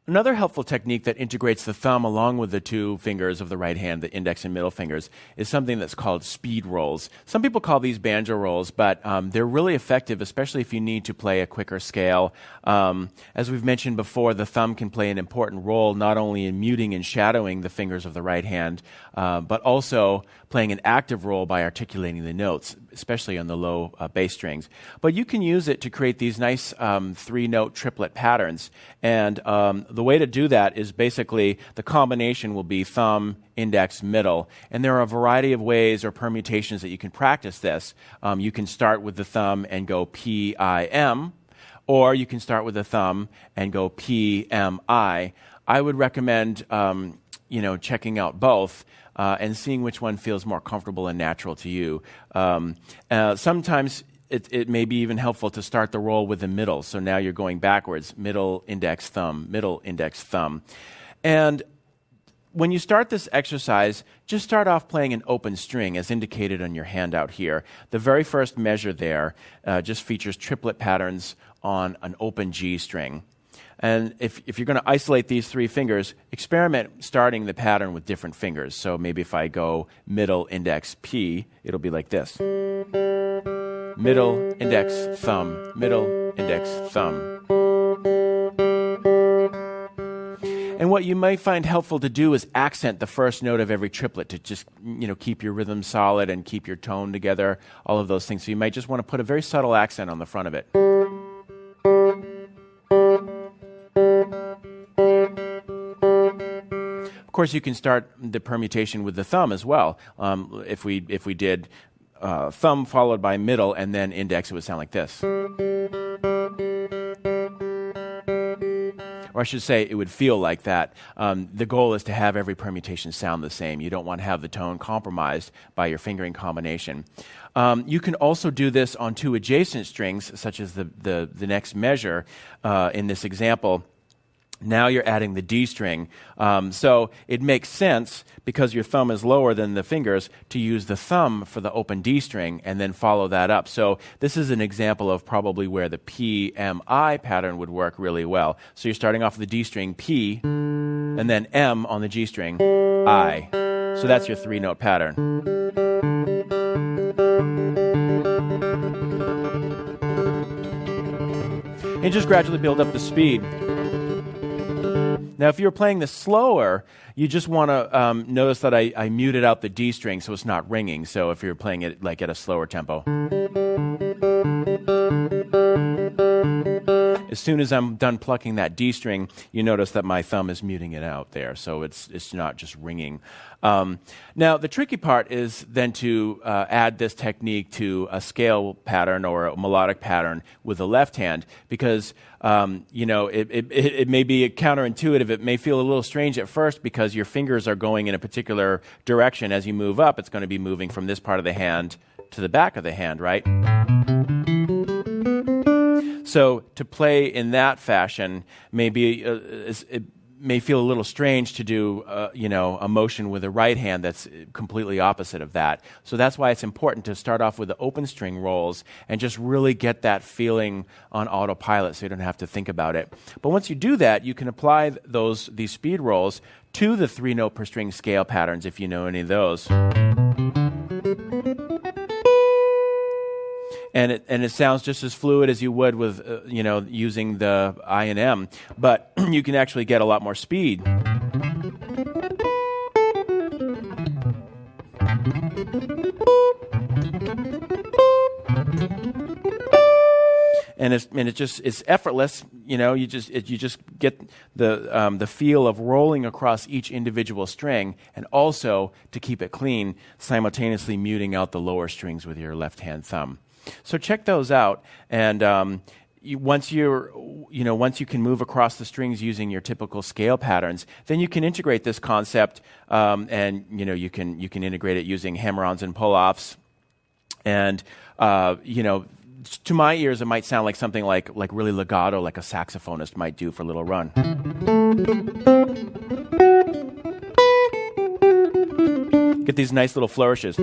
Another helpful technique that integrates the thumb along with the two fingers of the right hand, the index and middle fingers, is something that's called speed rolls. Some people call these banjo rolls, but they're really effective, especially if you need to play a quicker scale. As we've mentioned before, the thumb can play an important role not only in muting and shadowing the fingers of the right hand, but also playing an active role by articulating the notes, especially on the low bass strings. But you can use it to create these nice three-note triplet patterns. And the way to do that is basically the combination will be thumb, index, middle. And there are a variety of ways or permutations that you can practice this. You can start with the thumb and go P-I-M, or you can start with the thumb and go P-M-I. I would recommend checking out both and seeing which one feels more comfortable and natural to you. Sometimes it may be even helpful to start the roll with the middle. So now you're going backwards, middle, index, thumb, middle, index, thumb. And when you start this exercise, just start off playing an open string as indicated on your handout here. The very first measure there just features triplet patterns on an open G string. And if you're going to isolate these three fingers, experiment starting the pattern with different fingers. So maybe if I go middle, index, P, it'll be like this. Middle, index, thumb, middle, index, thumb. And what you might find helpful to do is accent the first note of every triplet to just keep your rhythm solid and keep your tone together, all of those things. So you might just want to put a very subtle accent on the front of it. Of course, you can start the permutation with the thumb as well. If we did thumb followed by middle and then index, it would sound like this. Or I should say, it would feel like that. The goal is to have every permutation sound the same. You don't want to have the tone compromised by your fingering combination. You can also do this on two adjacent strings, such as the next measure in this example. Now you're adding the D string. So it makes sense, because your thumb is lower than the fingers, to use the thumb for the open D string and then follow that up. So this is an example of probably where the P-M-I pattern would work really well. So you're starting off with the D string, P, and then M on the G string, I. So that's your three-note pattern. And just gradually build up the speed. Now, if you're playing this slower, you just want to notice that I muted out the D string so it's not ringing. So if you're playing it like at a slower tempo. As soon as I'm done plucking that D string, you notice that my thumb is muting it out there. So it's not just ringing. Now, the tricky part is then to add this technique to a scale pattern or a melodic pattern with the left hand, because it may be counterintuitive. It may feel a little strange at first because your fingers are going in a particular direction. As you move up, it's going to be moving from this part of the hand to the back of the hand, right? So to play in that fashion it may feel a little strange to do a motion with the right hand that's completely opposite of that. So that's why it's important to start off with the open string rolls and just really get that feeling on autopilot so you don't have to think about it. But once you do that, you can apply these speed rolls to the three-note per string scale patterns if you know any of those. And it sounds just as fluid as you would with using the I and M, but you can actually get a lot more speed. And it's effortless. You just get the feel of rolling across each individual string, and also to keep it clean, simultaneously muting out the lower strings with your left hand thumb. So check those out, and once you can move across the strings using your typical scale patterns, then you can integrate this concept, and you can integrate it using hammer-ons and pull-offs, and to my ears it might sound like something like really legato, like a saxophonist might do for a little run. Get these nice little flourishes.